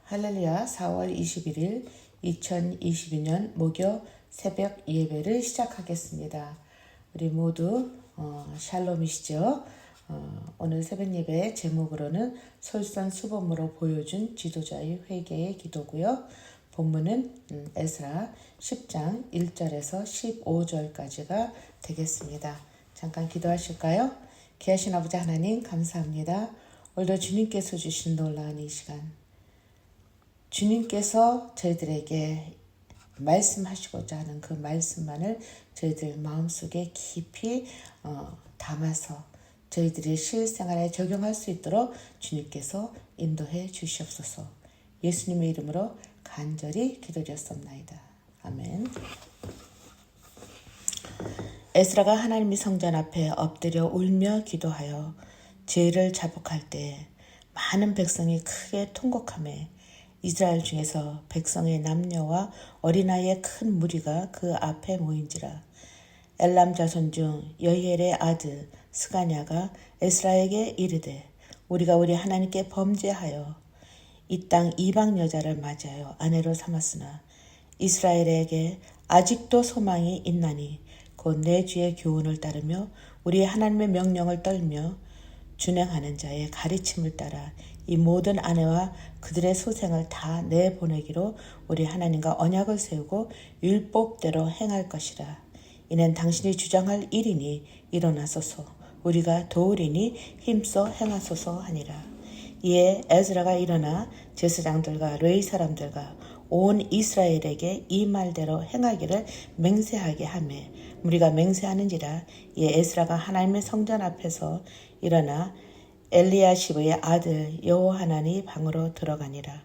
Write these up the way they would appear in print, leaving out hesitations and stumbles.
할렐루야. 4월 21일 2022년 목요 새벽 예배를 시작하겠습니다. 우리 모두 샬롬이시죠? 오늘 새벽 예배 제목으로는 솔선수범으로 보여준 지도자의 회개의 기도고요. 본문은 에스라 10장 1절에서 15절까지가 되겠습니다. 잠깐 기도하실까요? 귀하신 아버지 하나님 감사합니다. 오늘도 주님께서 주신 놀라운 이 시간, 주님께서 저희들에게 말씀하시고자 하는 그 말씀만을 저희들 마음속에 깊이 담아서 저희들의 실생활에 적용할 수 있도록 주님께서 인도해 주시옵소서. 예수님의 이름으로 간절히 기도드렸습니다. 아멘. 에스라가 하나님의 성전 앞에 엎드려 울며 기도하여 죄를 자복할 때 많은 백성이 크게 통곡하며 이스라엘 중에서 백성의 남녀와 어린아이의 큰 무리가 그 앞에 모인지라. 엘람 자손 중 여히엘의 아들 스가냐가 에스라에게 이르되 우리가 우리 하나님께 범죄하여 이 땅 이방 여자를 맞이하여 아내로 삼았으나 이스라엘에게 아직도 소망이 있나니 곧 내 주의 교훈을 따르며 우리 하나님의 명령을 떨며 준행하는 자의 가르침을 따라 이 모든 아내와 그들의 소생을 다 내보내기로 우리 하나님과 언약을 세우고 율법대로 행할 것이라. 이는 당신이 주장할 일이니 일어나소서. 우리가 도우리니 힘써 행하소서 하니라. 이에 에스라가 일어나 제사장들과 레위 사람들과 온 이스라엘에게 이 말대로 행하기를 맹세하게 하며 우리가 맹세하는지라. 이에 에스라가 하나님의 성전 앞에서 일어나 엘리야십의 아들 여호하나니 방으로 들어가니라.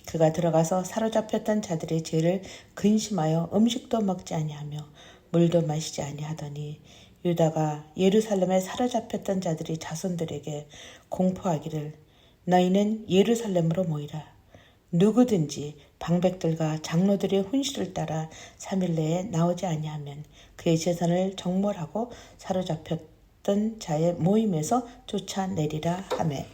그가 들어가서 사로잡혔던 자들의 죄를 근심하여 음식도 먹지 아니하며 물도 마시지 아니하더니 유다가 예루살렘에 사로잡혔던 자들의 자손들에게 공포하기를 너희는 예루살렘으로 모이라. 누구든지 방백들과 장로들의 훈시를 따라 3일 내에 나오지 아니하면 그의 재산을 정몰하고 사로잡혔던 자의 모임에서 쫓아내리라 하매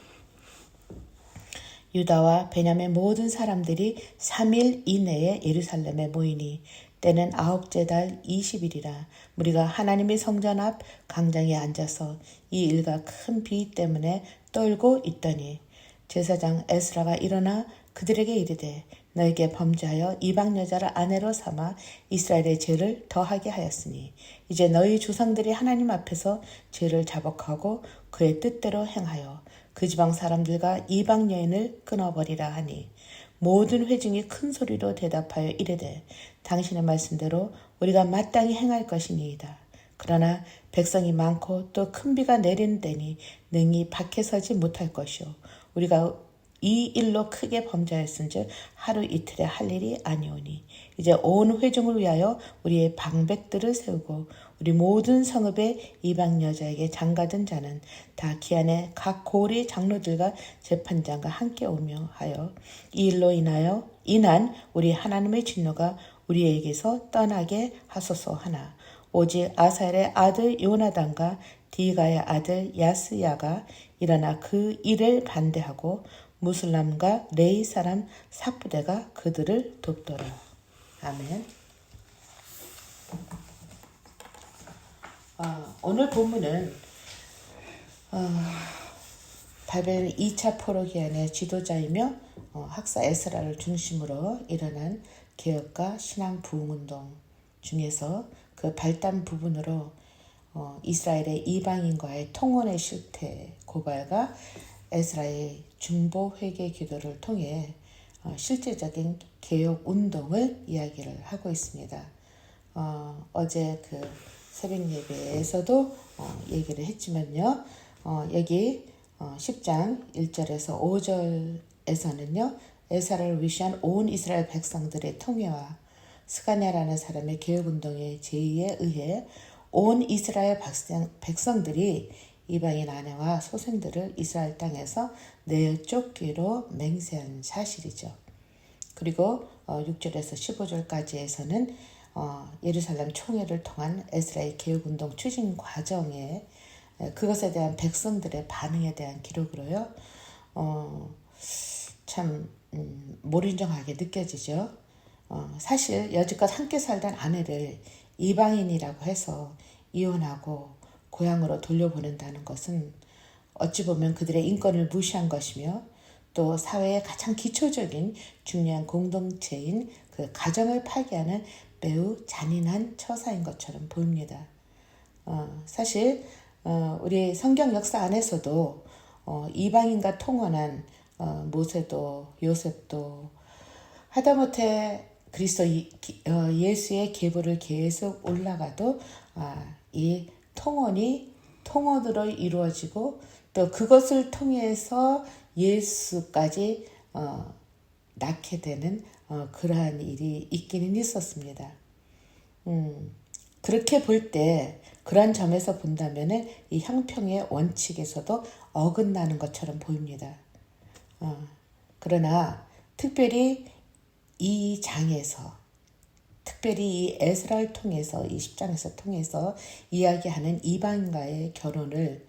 유다와 베냐민 모든 사람들이 3일 이내에 예루살렘에 모이니 때는 9째 달 20일이라. 우리가 하나님의 성전 앞 광장에 앉아서 이 일과 큰 비 때문에 떨고 있더니 제사장 에스라가 일어나 그들에게 이르되 너에게 범죄하여 이방 여자를 아내로 삼아 이스라엘의 죄를 더하게 하였으니 이제 너희 조상들이 하나님 앞에서 죄를 자복하고 그의 뜻대로 행하여 그 지방 사람들과 이방 여인을 끊어버리라 하니 모든 회중이 큰 소리로 대답하여 이르되 당신의 말씀대로 우리가 마땅히 행할 것이니이다. 그러나 백성이 많고 또 큰 비가 내리는 때니 능히 밖에 서지 못할 것이요 우리가 이 일로 크게 범죄하였은즉 하루 이틀에 할 일이 아니오니 이제 온 회중을 위하여 우리의 방백들을 세우고 우리 모든 성읍의 이방 여자에게 장가든 자는 다 기한에 각 고리 장로들과 재판장과 함께 오며 하여 이 일로 인한 우리 하나님의 진노가 우리에게서 떠나게 하소서 하나 오직 아사엘의 아들 요나단과 디가의 아들 야스야가 일어나 그 일을 반대하고 무슬람과 레이 사람 삭부대가 그들을 돕더라. 아멘. 오늘 본문은 바벨 2차 포로 기한의 지도자이며 학사 에스라를 중심으로 일어난 개혁과 신앙 부흥운동 중에서 그 발단 부분으로 이스라엘의 이방인과의 통혼의 실태 고발과 에스라의 중보 회개 기도를 통해 실질적인 개혁 운동을 이야기를 하고 있습니다. 어제 그 새벽 예배에서도 얘기를 했지만요. 여기 10장 1절에서 5절에서는요. 에스라를 위시한 온 이스라엘 백성들의 통회와 스가냐라는 사람의 개혁운동의 제의에 의해 온 이스라엘 백성들이 이방인 아내와 소생들을 이스라엘 땅에서 내쫓기로 맹세한 사실이죠. 그리고 6절에서 15절까지에서는 예루살렘 총회를 통한 에스라의 개혁운동 추진 과정에 그것에 대한 백성들의 반응에 대한 기록으로요. 참 몰인정하게 느껴지죠. 사실 여지껏 함께 살던 아내를 이방인이라고 해서 이혼하고 고향으로 돌려보낸다는 것은 어찌 보면 그들의 인권을 무시한 것이며 또 사회의 가장 기초적인 중요한 공동체인 그 가정을 파괴하는 매우 잔인한 처사인 것처럼 보입니다. 사실 우리 성경 역사 안에서도 이방인과 통혼한 모세도 요셉도 하다못해 그리스도 예수의 계보를 계속 올라가도 이 통혼으로 이루어지고 또 그것을 통해서 예수까지 낳게 되는 그러한 일이 있기는 있었습니다. 그렇게 볼 때 그런 점에서 본다면 이 형평의 원칙에서도 어긋나는 것처럼 보입니다. 그러나 특별히 이 장에서 특별히 이 에스라를 통해서 이 10장에서 통해서 이야기하는 이방인과의 결혼을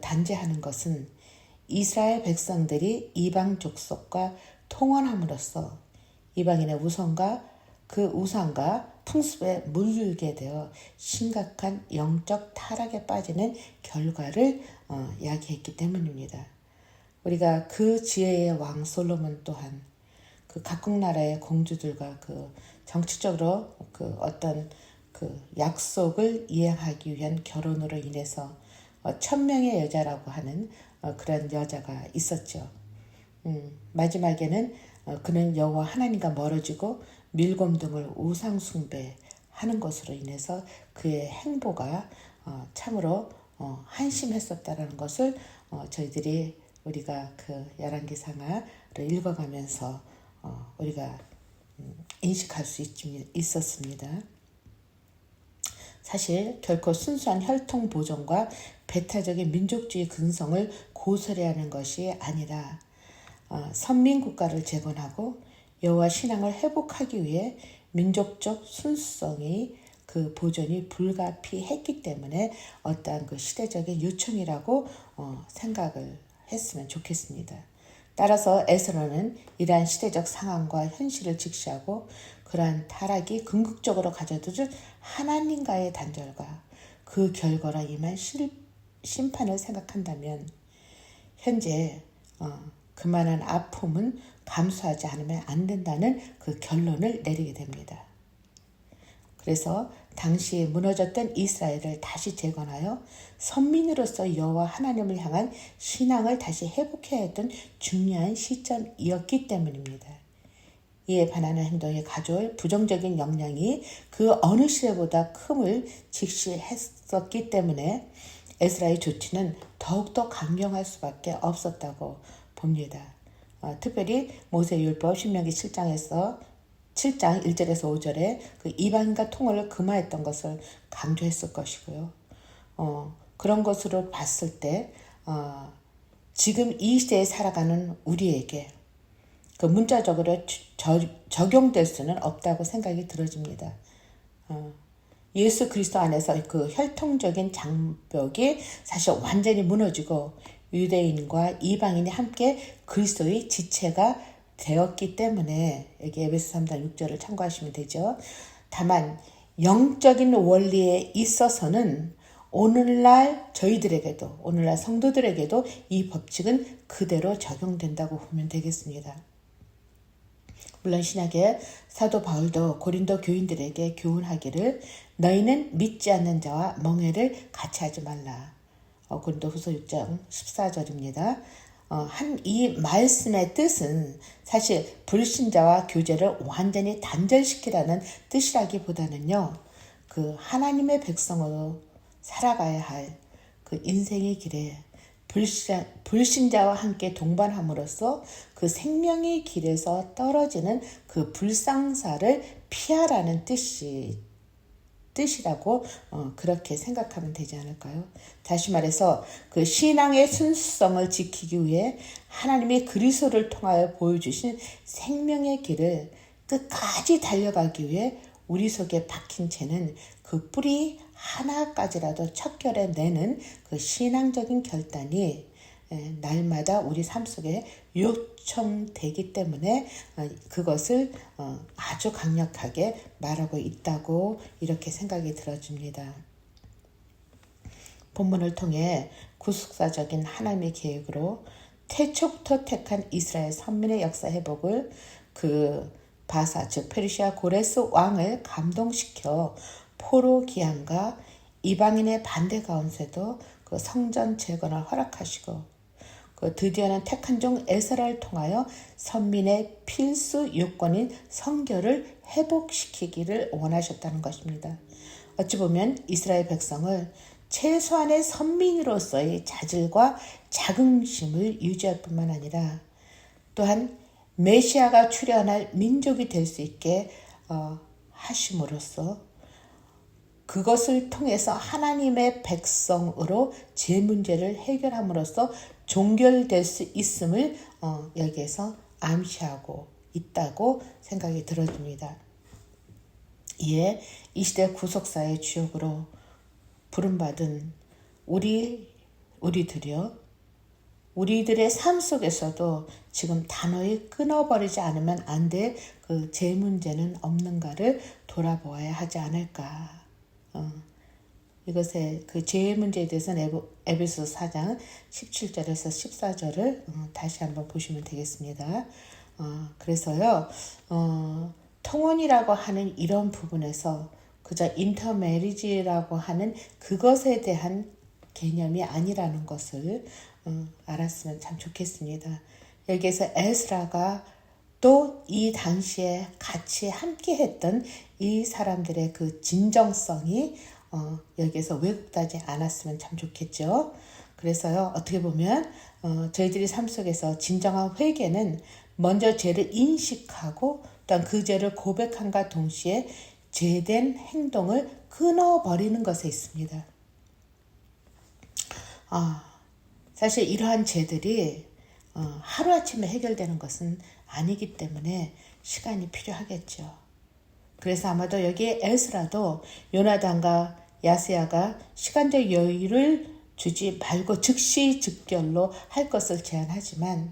단죄하는 것은 이스라엘 백성들이 이방 족속과 통혼함으로써 이방인의 우상과 풍습에 물들게 되어 심각한 영적 타락에 빠지는 결과를 야기했기 때문입니다. 우리가 그 지혜의 왕 솔로몬 또한 그 각국 나라의 공주들과 그 정치적으로 그 어떤 그 약속을 이행하기 위한 결혼으로 인해서 1000명의 여자라고 하는 그런 여자가 있었죠. 마지막에는 그는 여호와 하나님과 멀어지고 밀곰 등을 우상 숭배하는 것으로 인해서 그의 행보가 참으로 한심했었다는 것을 우리가 그 열왕기상하를 읽어가면서 우리가 인식할 수 있었습니다. 사실 결코 순수한 혈통 보존과 배타적인 민족주의 근성을 고수하는 것이 아니라 선민 국가를 재건하고 여호와 신앙을 회복하기 위해 민족적 순수성이 그 보존이 불가피했기 때문에 어떠한 그 시대적인 요청이라고 생각을 했으면 좋겠습니다. 따라서 에스라는 이러한 시대적 상황과 현실을 직시하고 그러한 타락이 궁극적으로 가져다줄 하나님과의 단절과 그 결과로 임한 심판을 생각한다면 현재 그만한 아픔은 감수하지 않으면 안 된다는 그 결론을 내리게 됩니다. 그래서 당시 무너졌던 이스라엘을 다시 재건하여 선민으로서 여호와 하나님을 향한 신앙을 다시 회복해야 했던 중요한 시점이었기 때문입니다. 이에 반하는 행동이 가져올 부정적인 영향이 그 어느 시대보다 큼을 직시했었기 때문에 에스라의 조치는 더욱더 강경할 수밖에 없었다고 봅니다. 특별히 모세율법 신명기 7장 1절에서 5절에 그 이방인과 통혼을 금하였던 것을 강조했을 것이고요. 그런 것으로 봤을 때 지금 이 시대에 살아가는 우리에게 그 문자적으로 적용될 수는 없다고 생각이 들어집니다. 예수 그리스도 안에서 그 혈통적인 장벽이 사실 완전히 무너지고 유대인과 이방인이 함께 그리스도의 지체가 되었기 때문에 여기 에베소 3장 6절을 참고하시면 되죠. 다만 영적인 원리에 있어서는 오늘날 성도들에게도 이 법칙은 그대로 적용된다고 보면 되겠습니다. 물론 신약의 사도 바울도 고린도 교인들에게 교훈하기를 너희는 믿지 않는 자와 멍해를 같이 하지 말라. 고린도후서 6장 14절입니다. 이 말씀의 뜻은 사실 불신자와 교제를 완전히 단절시키라는 뜻이라기보다는요. 그 하나님의 백성으로 살아가야 할 그 인생의 길에 불신자와 함께 동반함으로써 그 생명의 길에서 떨어지는 그 불상사를 피하라는 뜻이라고 그렇게 생각하면 되지 않을까요? 다시 말해서 그 신앙의 순수성을 지키기 위해 하나님의 그리스도를 통하여 보여주신 생명의 길을 끝까지 달려가기 위해 우리 속에 박힌 채는 그 뿌리 하나까지라도 척결해내는 그 신앙적인 결단이 날마다 우리 삶 속에 요청되기 때문에 그것을 아주 강력하게 말하고 있다고 이렇게 생각이 들어집니다. 본문을 통해 구속사적인 하나님의 계획으로 태초부터 택한 이스라엘 선민의 역사 회복을 그 바사 즉 페르시아 고레스 왕을 감동시켜 포로 기한과 이방인의 반대 가운데도 그 성전 재건을 허락하시고 드디어는 택한 종 에스라를 통하여 선민의 필수 요건인 성결을 회복시키기를 원하셨다는 것입니다. 어찌 보면 이스라엘 백성을 최소한의 선민으로서의 자질과 자긍심을 유지할 뿐만 아니라 또한 메시아가 출현할 민족이 될 수 있게 하심으로써 그것을 통해서 하나님의 백성으로 제 문제를 해결함으로써 종결될 수 있음을 여기에서 암시하고 있다고 생각이 들어집니다. 이에 이 시대 구속사의 주역으로 부름받은 우리들이요. 우리들의 삶 속에서도 지금 단호히 끊어버리지 않으면 안 될 그 제 문제는 없는가를 돌아보아야 하지 않을까. 이것의 그 죄의 문제에 대해서는 에베소서 4장 17절에서 14절을 다시 한번 보시면 되겠습니다. 그래서요. 통혼이라고 하는 이런 부분에서 그저 인터메리지라고 하는 그것에 대한 개념이 아니라는 것을 알았으면 참 좋겠습니다. 여기에서 에스라가 또 이 당시에 같이 함께 했던 이 사람들의 그 진정성이 여기에서 왜곡되지 않았으면 참 좋겠죠. 그래서요, 어떻게 보면 저희들이 삶 속에서 진정한 회개는 먼저 죄를 인식하고 또한 그 죄를 고백함과 동시에 죄된 행동을 끊어버리는 것에 있습니다. 사실 이러한 죄들이 하루아침에 해결되는 것은 아니기 때문에 시간이 필요하겠죠. 그래서 아마도 여기에 에스라도 요나단과 야스야가 시간적 여유를 주지 말고 즉시 즉결로 할 것을 제안하지만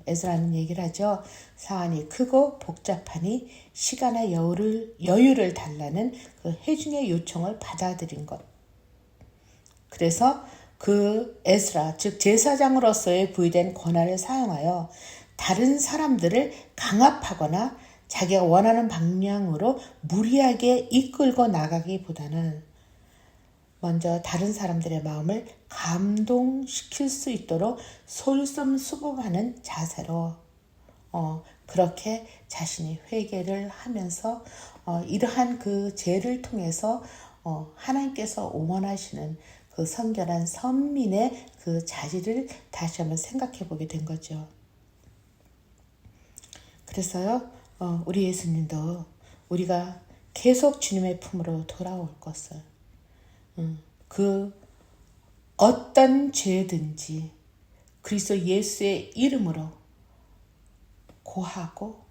에스라는 얘기를 하죠. 사안이 크고 복잡하니 시간의 여유를 달라는 그 회중의 요청을 받아들인 것. 그래서 그 에스라, 즉 제사장으로서의 부여된 권한을 사용하여 다른 사람들을 강압하거나 자기가 원하는 방향으로 무리하게 이끌고 나가기보다는 먼저 다른 사람들의 마음을 감동시킬 수 있도록 솔선수범하는 자세로 그렇게 자신이 회개를 하면서 이러한 그 죄를 통해서 하나님께서 원하시는 그 성결한 선민의 그 자질을 다시 한번 생각해 보게 된 거죠. 그래서요, 우리 예수님도 우리가 계속 주님의 품으로 돌아올 것을 그 어떤 죄든지 그리스도 예수의 이름으로 고하고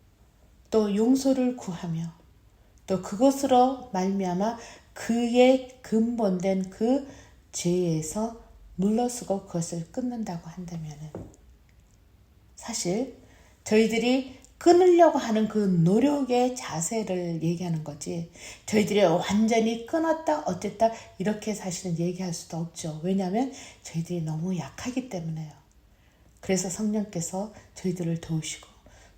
또 용서를 구하며 또 그것으로 말미암아 그의 근본된 그 죄에서 물러서고 그것을 끊는다고 한다면은 사실 저희들이 끊으려고 하는 그 노력의 자세를 얘기하는 거지 저희들이 완전히 끊었다 어쨌다 이렇게 사실은 얘기할 수도 없죠. 왜냐하면 저희들이 너무 약하기 때문에요. 그래서 성령께서 저희들을 도우시고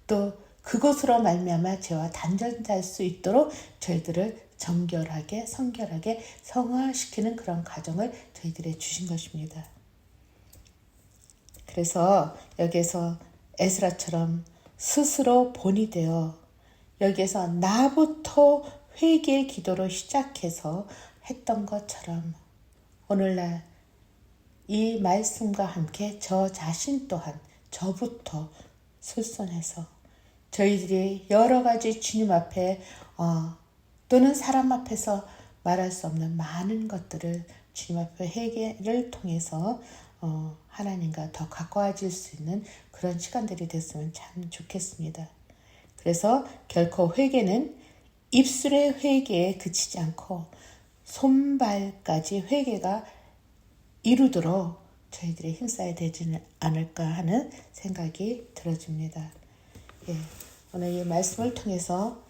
또 그것으로 말미암아 죄와 단절될 수 있도록 저희들을 정결하게 성결하게 성화시키는 그런 과정을 저희들에게 주신 것입니다. 그래서 여기에서 에스라처럼 스스로 본이 되어 여기에서 나부터 회개의 기도로 시작해서 했던 것처럼 오늘날 이 말씀과 함께 저 자신 또한 저부터 솔선해서 저희들이 여러 가지 주님 앞에 또는 사람 앞에서 말할 수 없는 많은 것들을 주님 앞에 회개를 통해서 하나님과 더 가까워질 수 있는 그런 시간들이 됐으면 참 좋겠습니다. 그래서 결코 회개는 입술의 회개에 그치지 않고 손발까지 회개가 이루도록 저희들이 힘써야 되지 않을까 하는 생각이 들어집니다. 예, 오늘 이 말씀을 통해서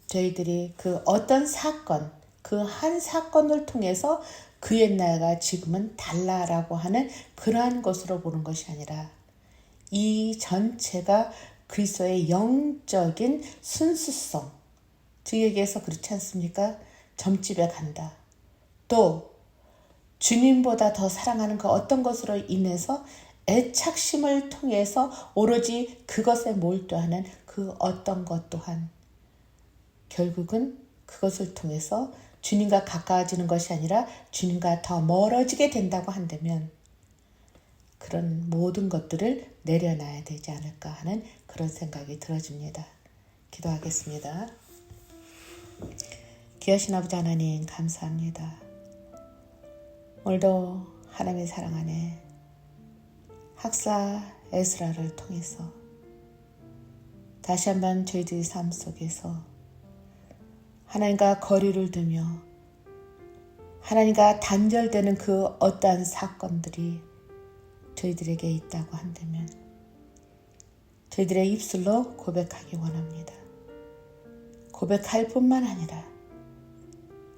저희들이 그 어떤 사건, 그 한 사건을 통해서 그 옛날과 지금은 달라라고 하는 그러한 것으로 보는 것이 아니라 이 전체가 그리스도의 영적인 순수성, 저에게서 그렇지 않습니까? 점집에 간다. 또 주님보다 더 사랑하는 그 어떤 것으로 인해서 애착심을 통해서 오로지 그것에 몰두하는 그 어떤 것 또한 결국은 그것을 통해서 주님과 가까워지는 것이 아니라 주님과 더 멀어지게 된다고 한다면 그런 모든 것들을 내려놔야 되지 않을까 하는 그런 생각이 들어집니다. 기도하겠습니다. 귀하신 아버지 하나님 감사합니다. 오늘도 하나님의 사랑 안에 학사 에스라를 통해서 다시 한번 저희들의 삶 속에서 하나님과 거리를 두며 하나님과 단절되는 그 어떠한 사건들이 저희들에게 있다고 한다면 저희들의 입술로 고백하기 원합니다. 고백할 뿐만 아니라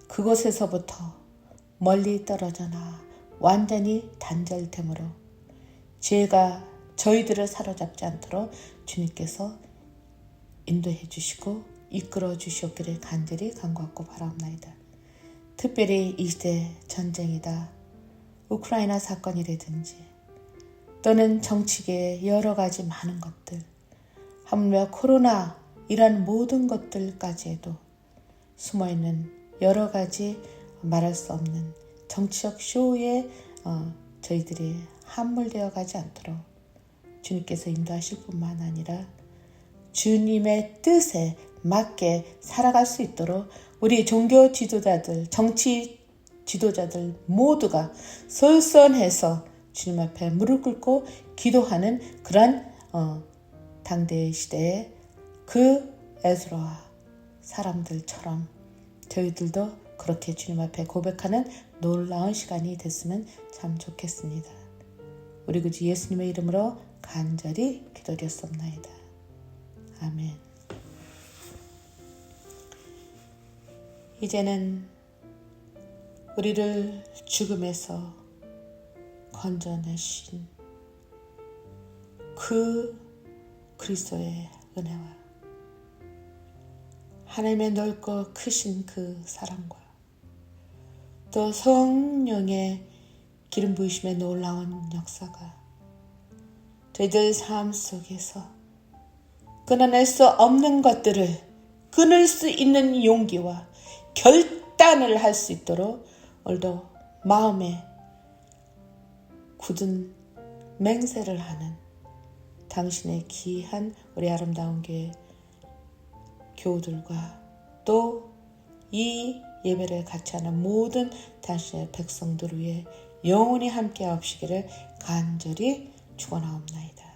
그곳에서부터 멀리 떨어져나 완전히 단절됨으로 죄가 저희들을 사로잡지 않도록 주님께서 인도해 주시고 이끌어 주시옵기를 간절히 간구하고 바라옵나이다. 특별히 이 시대 전쟁이다. 우크라이나 사건이라든지 또는 정치계의 여러 가지 많은 것들 하물며 코로나 이런 모든 것들까지 해도 숨어있는 여러 가지 말할 수 없는 정치적 쇼에 저희들이 함몰되어 가지 않도록 주님께서 인도하실 뿐만 아니라 주님의 뜻에 맞게 살아갈 수 있도록 우리 종교 지도자들, 정치 지도자들 모두가 솔선해서 주님 앞에 무릎 꿇고 기도하는 그런 당대의 시대에 그 에스라와 사람들처럼 저희들도 그렇게 주님 앞에 고백하는 놀라운 시간이 됐으면 참 좋겠습니다. 우리 구주 예수님의 이름으로 간절히 기도드렸습니다. 아멘. 이제는 우리를 죽음에서 건져내신 그 그리스도의 은혜와 하나님의 넓고 크신 그 사랑과 또 성령의 기름 부으심의 놀라운 역사가 저희들 삶 속에서 끊어낼 수 없는 것들을 끊을 수 있는 용기와 결단을 할 수 있도록 오늘도 마음에 굳은 맹세를 하는 당신의 귀한 우리 아름다운 교회 교우들과 또 이 예배를 같이 하는 모든 당신의 백성들 위해 영원히 함께 하시기를 간절히 축원하옵나이다.